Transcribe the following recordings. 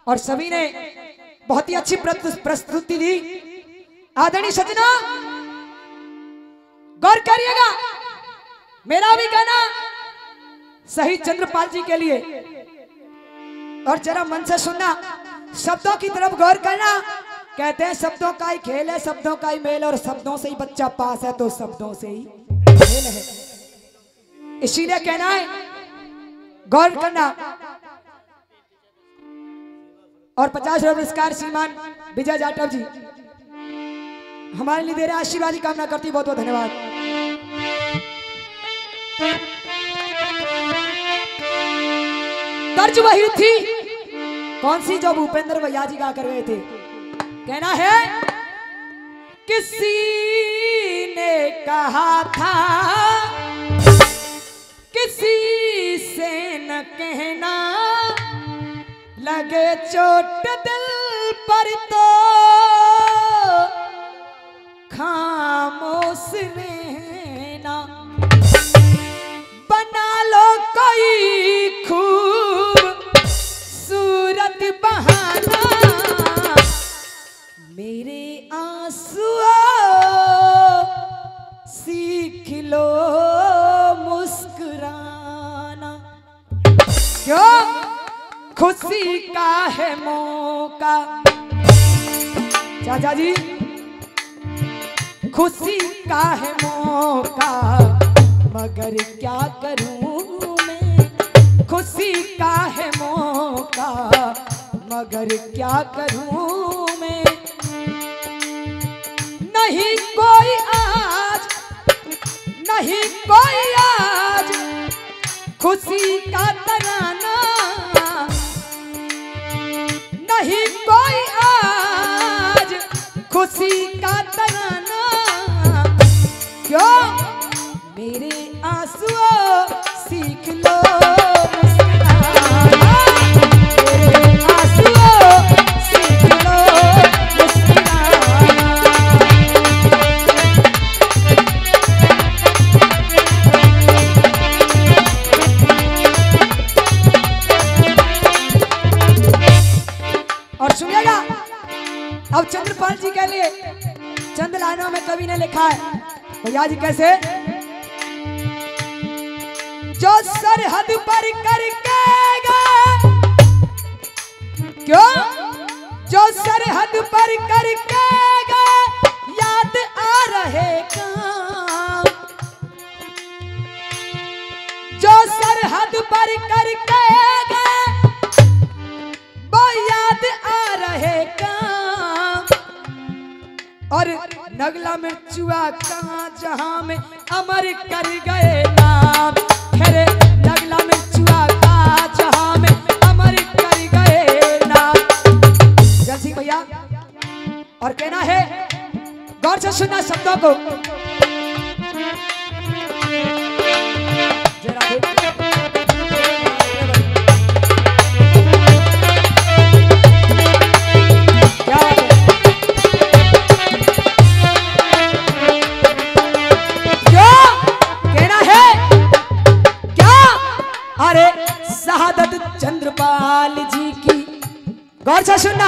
और सभी ने बहुत ही अच्छी प्रस्तुति दी। आदरणीय सजना गौर करिएगा, मेरा भी गाना शहीद चंद्रपाल जी के लिए, और जरा मन से सुनना, शब्दों की तरफ गौर करना। कहते हैं शब्दों का ही खेल है, शब्दों का ही मेल, और शब्दों से ही बच्चा पास है तो शब्दों से ही खेल है। इसीलिए कहना है गौर करना। और 50 रुपये पुरस्कार श्रीमान विजय जाटव जी हमारे लिए दे रहे, आशीर्वाद की कामना करती, बहुत बहुत धन्यवाद। तर्ज वही थी, कौन सी जो भूपेंद्र भैया जी गा कर गए थे। कहना है किसी ने कहा था किसी से न कहना, लगे चोट दिल पर तो खामोश रहना, बना लो कोई खूबसूरत बहाना, मेरे आंसुओं सीख लो मुस्कुराना। क्यों? खुशी का है मौका, चाचा जी खुशी का है मौका, मगर क्या करूं मैं, खुशी का है मौका, मगर क्या करूं मैं, नहीं कोई आज, नहीं कोई आज खुशी का तराना, नहीं कोई आज खुशी का तराना, क्यों? मेरे आंसुओं सीख लो मुस्कुराना, मेरे आंसुओं सीख लो मुस्कुराना। और सुनिएगा, अब चंद्रपाल जी के लिए चंद लाइनों में कवि ने लिखा है। भैया जी कैसे? जो सरहद पर करके गए, क्यों? जो सरहद पर करके गए याद आ रहे काम, जो सरहद पर करके गए वो याद आ रहे काम, और नगला मिर्चुआ कहाँ जहां में अमर कर गए नाम, खरे नगला मिर्चुआ कहाँ जहां में अमर कर गए नाम। जल्दी भैया, और कहना है गौर से सुनना शब्दों को। चंद्रपाल जी की गौर से सुनना,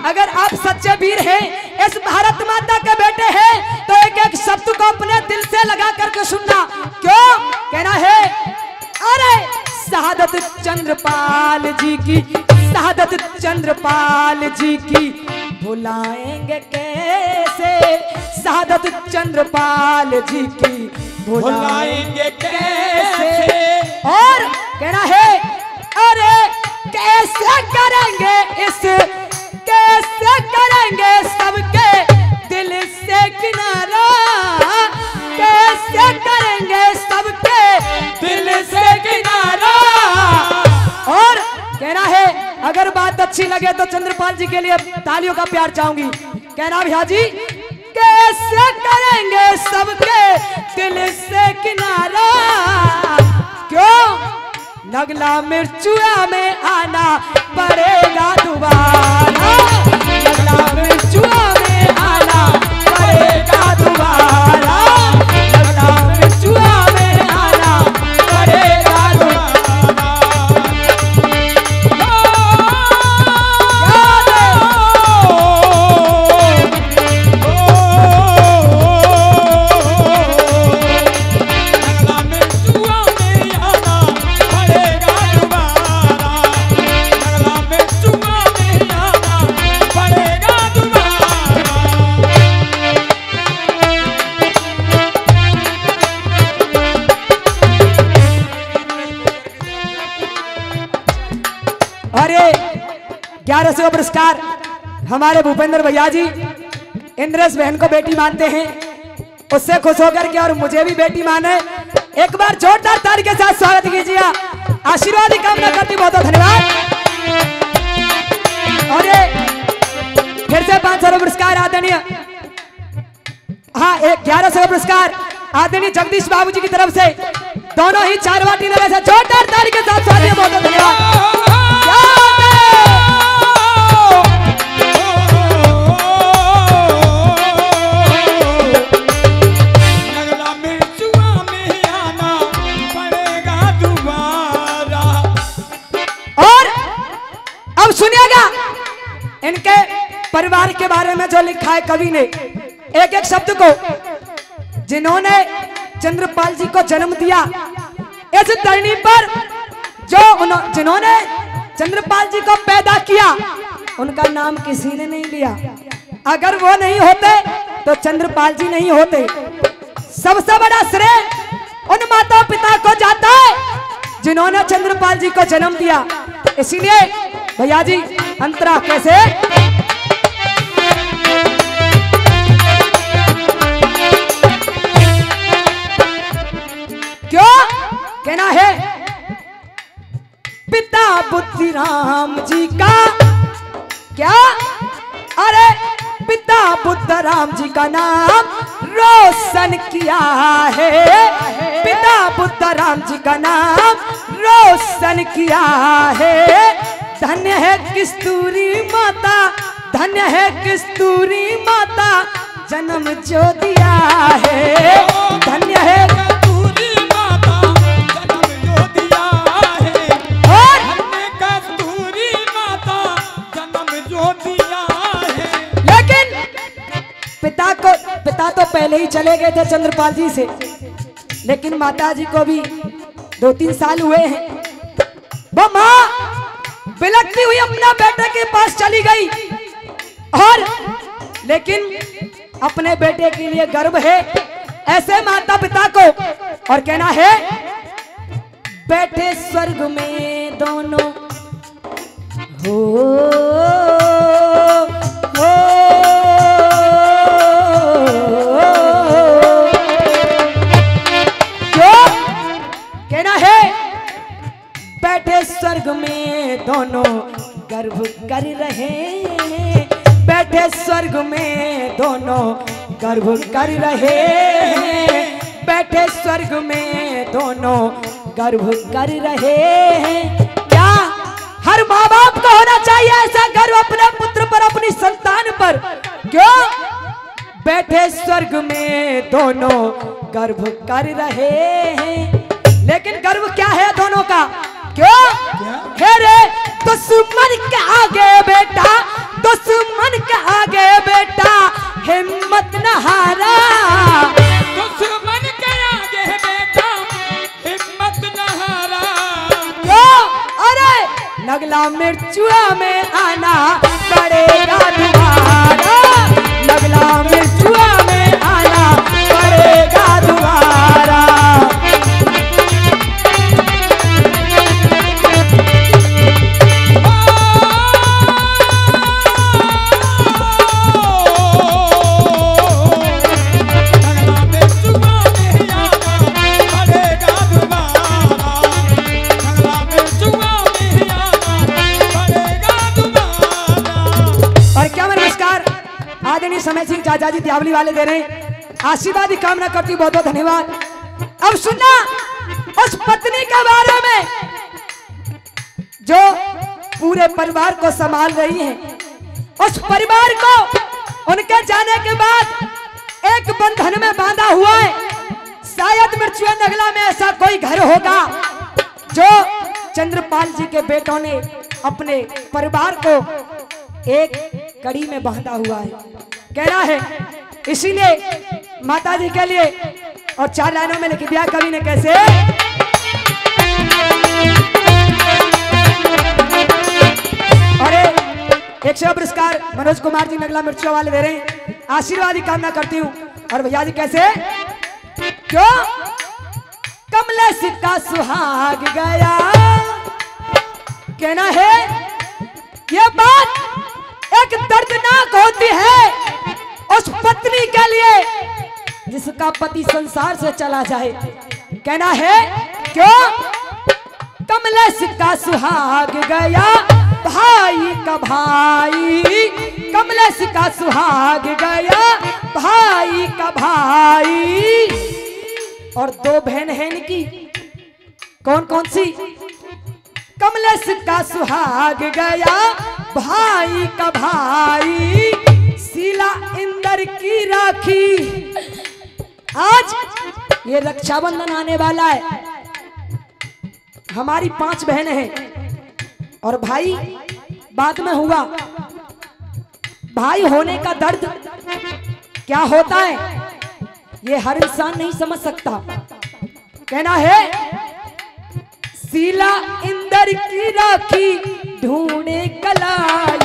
अगर आप सच्चे वीर हैं, इस भारत माता के बेटे हैं, तो एक एक शब्द को अपने दिल से लगा करके सुनना। क्यों? कहना है अरे शहादत चंद्रपाल जी की, शहादत चंद्रपाल जी की भुलाएंगे कैसे, शहादत चंद्रपाल जी की भुलाएंगे कैसे। और कहना है अरे कैसे करेंगे इस, कैसे करेंगे सबके दिल से किनारा, कैसे करेंगे सबके दिल से किनारा। और कहना है अगर बात अच्छी लगे तो चंद्रपाल जी के लिए तालियों का प्यार चाहूंगी। कहना भैया जी कैसे करेंगे सबके दिल से किनारा, क्यों? नगला मिर्चुआ में आना पड़ेगा दोबारा, नगला मिर्चुआ में आना पड़ेगा दोबारा, नगला मिर्चुआ में आना पड़ेगा दोबारा। 1100 पुरस्कार हमारे भूपेंद्र भैया जी इंद्रेश बहन को बेटी मानते हैं, उससे खुश होकर के और मुझे भी बेटी माने। एक बार जोरदार ताली के साथ स्वागत कीजिए, आशीर्वाद की कामना करती, बहुत बहुत धन्यवाद। और ये फिर से 500 पुरस्कार आदरणीय, हाँ 1100 पुरस्कार आदरणीय जगदीश बाबू जी की तरफ से, दोनों ही 4 वाटी लगे से जोरदार ताली के साथ स्वागत, बहुत बहुत धन्यवाद। सुनिएगा इनके परिवार के बारे में जो लिखा है कवि ने, एक एक शब्द को, जिन्होंने चंद्रपाल जी को जन्म दिया इस धरनी पर, जिन्होंने चंद्रपाल जी को पैदा किया, उनका नाम किसी ने नहीं लिया। अगर वो नहीं होते तो चंद्रपाल जी नहीं होते। सबसे बड़ा श्रेय उन माता पिता को जाता है जिन्होंने चंद्रपाल जी को जन्म दिया। इसीलिए भैया जी अंतरा कैसे, क्यों कहना है, पिता बुद्धि राम जी का क्या, अरे पिता बुद्ध राम जी का नाम रोशन किया है, पिता बुद्ध राम जी का नाम रोशन किया है। धन्य है कस्तूरी माता, धन्य है कस्तूरी माता, जन्म जो दिया है, धन्य है कस्तूरी माता, जन्म जो दिया है, और धन्य कस्तूरी माता, जन्म जो दिया है। लेकिन पिता तो पहले ही चले गए थे चंद्रपाल जी से, लेकिन माता जी को भी 2-3 साल हुए हैं। वो माँ बिलखती हुई अपना बेटे के पास चली गई, और लेकिन अपने बेटे के लिए गर्व है ऐसे माता पिता को, और कहना है, बैठे स्वर्ग में दोनों हो, क्यों कहना है, बैठे स्वर्ग में दोनों गर्व कर रहे हैं, बैठे स्वर्ग में दोनों गर्व कर रहे हैं, बैठे स्वर्ग में दोनों गर्व कर रहे हैं। क्या हर माँ बाप को होना चाहिए ऐसा गर्व अपने पुत्र पर, अपनी संतान पर? क्यों बैठे स्वर्ग में दोनों गर्व कर रहे हैं। लेकिन गर्व क्या है दोनों का? क्यों है रे, दुश्मन के आगे बेटा, दुश्मन के आगे बेटा हिम्मत न हारा, दुश्मन के आगे बेटा हिम्मत न हारा। क्यों? अरे नगला मिर्चुआ में आना पड़ेगा दोबारा, नगला मिर्चुआ में आना पड़ेगा दोबारा। समय सिंह चाचा जी त्यावली वाले दे रहे हैं, आशीर्वाद की कामना करती, बहुत बहुत धन्यवाद। अब सुनना उस पत्नी के बारे में जो पूरे परिवार को संभाल रही है। उस परिवार को उनके जाने के बाद एक बंधन में बांधा हुआ है। शायद मिर्चुआ नगला में ऐसा कोई घर होगा जो चंद्रपाल जी के बेटों ने अपने परिवार को एक कड़ी में बांधा हुआ है, कहना है। इसीलिए माता जी के लिए और 4 लाइनों में लिख दिया कवि ने, कैसे? और 100 पुरस्कार मनोज कुमार जी नगला मिर्चों वाले दे रहे हैं, आशीर्वाद की कामना करती हूँ। और भैया जी कैसे? क्यों कमले सिक्का सुहाग गया, कहना है ये बात एक दर्दनाक होती है उस पत्नी के लिए जिसका पति संसार से चला जाए। कहना है क्यों? कमलेश का सुहाग गया भाई का भाई, कमलेश का सुहाग गया भाई का भाई। और दो बहन है इनकी, कौन कौन सी? कमलेश का सुहाग गया भाई का भाई, शीला इंदर की राखी। आज ये रक्षाबंधन आने वाला है, हमारी 5 बहनें हैं और भाई बाद में हुआ। भाई होने का दर्द क्या होता है ये हर इंसान नहीं समझ सकता। कहना है शीला इंदर की राखी ढूंढे कलाई,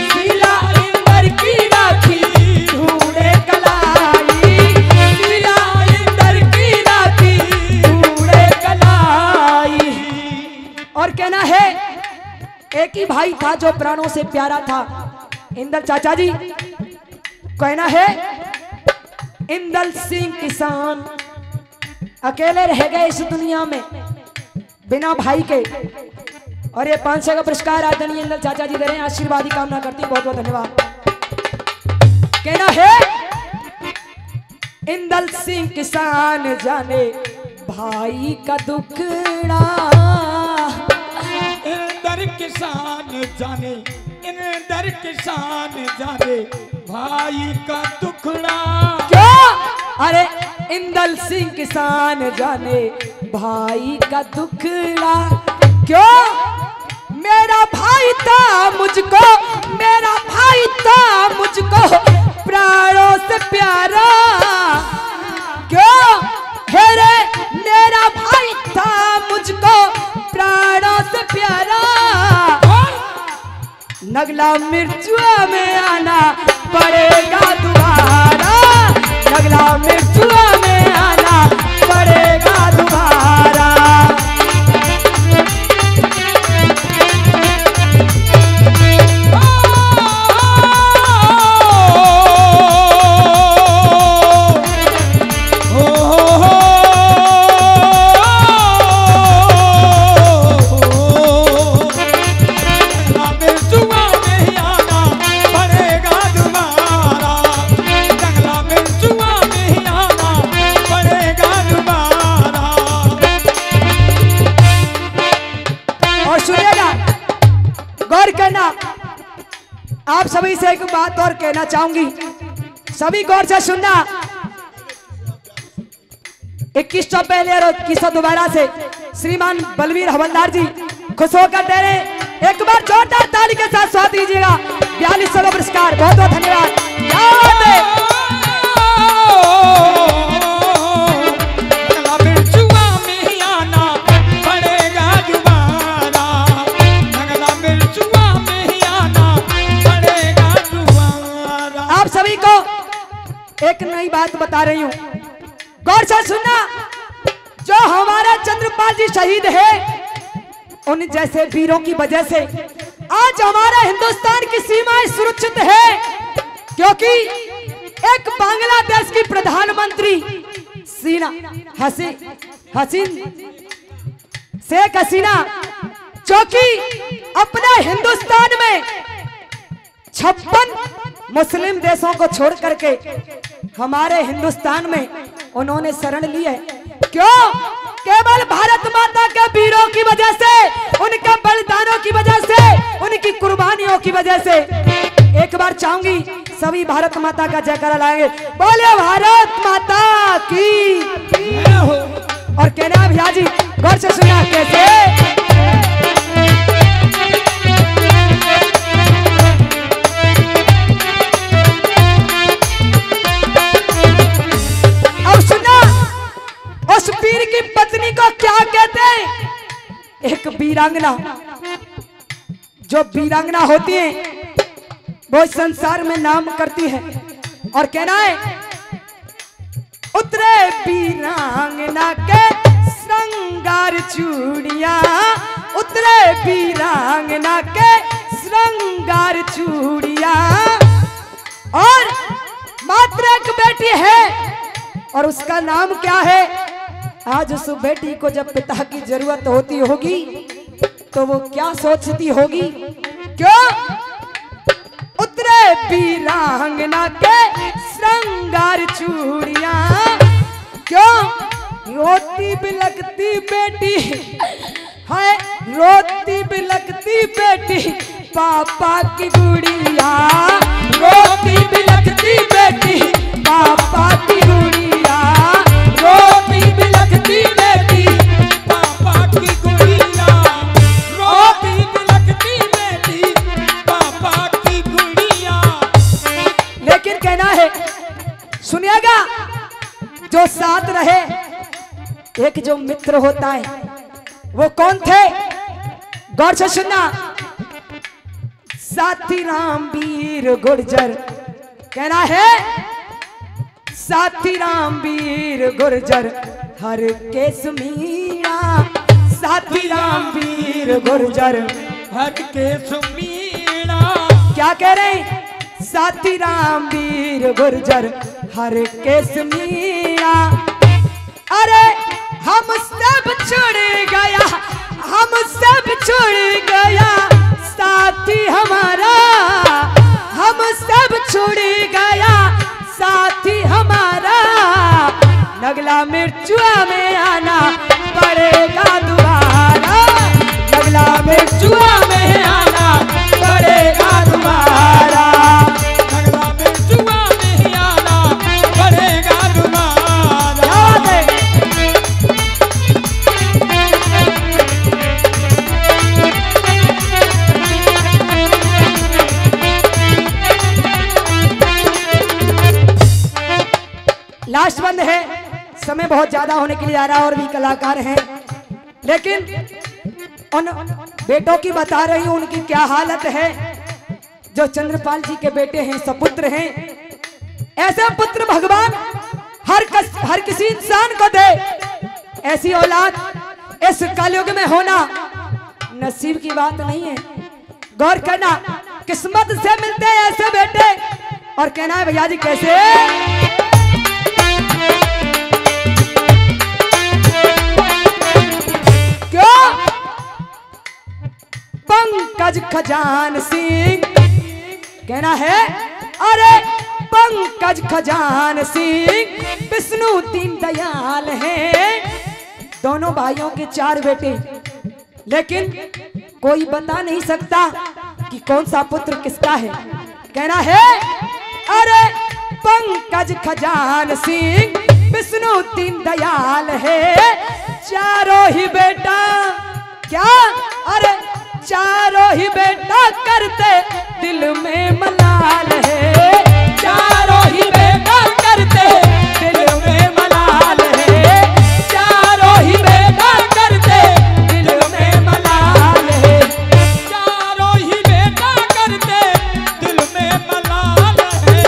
शीला इंदर की राखी ढूंढे कलाई, शीला इंदर की राखी ढूंढे कलाई। और कहना है एक ही भाई था जो प्राणों से प्यारा था, इंदल चाचा जी। कहना है इंदल सिंह किसान अकेले रह गए इस दुनिया में बिना भाई के। और ये 500 का पुरस्कार आदरणीय इंदल चाचा जी दे रहे हैं, आशीर्वाद की कामना करती हूँ, बहुत बहुत धन्यवाद। कहना है इंदल सिंह किसान जाने भाई का दुखड़ा, इंदर किसान जाने, इंदर किसान जाने भाई का दुखड़ा। क्या? अरे इंदल सिंह किसान जाने भाई का दुखड़ा। क्यों? मेरा भाई था मुझको, मेरा भाई था मुझको प्राणों से प्यारा। क्यों? हे रे मेरा भाई था मुझको प्राणों से प्यारा। नगला मिर्चुआ में आना पड़ेगा दोबारा, नगला मिर्चुआ में आना पड़ेगा दोबारा। आप सभी से एक बात और कहना चाहूंगी, सभी गौर से सुनना। 2100 पहले और 2100 दोबारा से श्रीमान बलवीर हवलदार जी खुश होकर दे रहे। एक बार जोरदार ताली के साथ स्वागत कीजिएगा। 4200 पुरस्कार, बहुत बहुत धन्यवाद। आप सभी को एक नई बात बता रही हूँ, गौर से सुनना। जो हमारा चंद्रपाल जी शहीद है, उन जैसे वीरों की वजह से आज हमारा हिंदुस्तान की सीमाएं सुरक्षित है। क्योंकि एक बांग्लादेश की प्रधानमंत्री शेख हसीना, जो कि अपने हिंदुस्तान में 56 मुस्लिम देशों को छोड़ करके हमारे हिंदुस्तान में उन्होंने शरण ली है। क्यों? केवल भारत माता के वीरों की वजह से, उनके बलिदानों की वजह से, उनकी कुर्बानियों की वजह से। एक बार चाहूंगी सभी भारत माता का जयकारा लाएंगे, बोले भारत माता की। और कहना भैया जी गौर से सुना कैसे। उस वीर की पत्नी को क्या कहते हैं? एक वीरांगना। जो वीरांगना होती है वो संसार में नाम करती है। और कहना है उतरे वीरांगना के श्रृंगार चूड़ियां, उतरे वीरांगना के श्रृंगार चूड़िया। और मात्र एक बेटी है और उसका नाम क्या है? आज उस बेटी को जब पिता की जरूरत होती होगी तो वो क्या सोचती होगी? क्यों उतरे वीरांगना के श्रृंगार चूड़िया। क्यों रोती बिलखती बेटी है, रोती बिलखती बेटी पापा की गुड़िया। रोती बिलखती बेटी पापा की गुड़िया। रोती बिलखती बेटी पापा की गुड़िया। रोती बिलखती बेटी पापा की गुड़िया। लेकिन कहना है, सुनिएगा, जो साथ रहे, एक जो मित्र होता है वो कौन थे? गौर से सुनना। साथी रामवीर गुर्जर, कहना है साथी रामवीर गुर्जर हर केस मीणा। साथी रामवीर गुर्जर हर केस मीणा। क्या कह रहे हैं? साथी रामवीर गुर्जर हर केस मीणा। अरे हम सब छोड़ गया, हम सब छोड़ गया साथी हमारा। हम सब छोड़ गया साथी हमारा। नगला मिर्चुआ में आना पड़ेगा दोबारा। नगला मिर्चुआ में आना पड़ेगा दोबारा। नगला मिर्चुआ में आना पड़ेगा दोबारा। याद है? लास्ट बंद है, समय बहुत ज्यादा होने के लिए आ रहा है और भी कलाकार हैं, लेकिन उन बेटों की बता रही हूं उनकी क्या हालत है। जो चंद्रपाल जी के बेटे हैं, सपुत्र हैं। ऐसे पुत्र भगवान हर किसी इंसान को दे। ऐसी औलाद इस कलयुग में होना नसीब की बात नहीं है। गौर करना, किस्मत से मिलते हैं ऐसे बेटे। और कहना है भैया जी कैसे? क्यों पंकज खजान सिंह, कहना है अरे पंकज खजान सिंह विष्णु दीन दयाल हैं। दोनों भाइयों के 4 बेटे, लेकिन कोई बता नहीं सकता कि कौन सा पुत्र किसका है। कहना है अरे पंकज खजान सिंह विष्णु दीन दयाल है। चारों ही बेटा, क्या अरे चारों ही बेटा करते दिल में मलाल है। चारों ही बेटा करते दिल में मलाल है। चारों ही बेटा करते दिल में मलाल है। चारों ही बेटा करते दिल में मलाल है।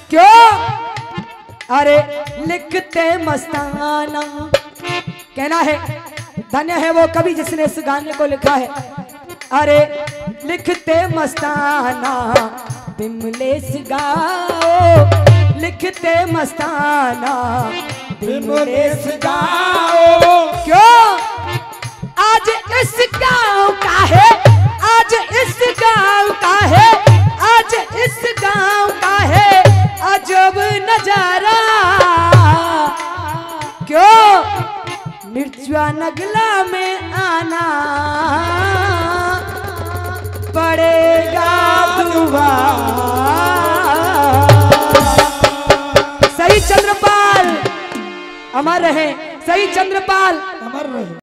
क्यों अरे लिखते मस्ताना। कहना है धन्य है वो कवि जिसने इस गाने को लिखा है। अरे लिखते मस्ताना बिमलेश गाओ। लिखते मस्ताना बिमलेश गाओ। क्यों आज इस गाँव का है, आज इस गाँव का है, आज इस गाँव का है अजब नजारा। क्यों मिर्चुआ नगला में आना पड़ेगा दोबारा। सही चंद्रपाल अमर रहे, सही चंद्रपाल अमर रहे।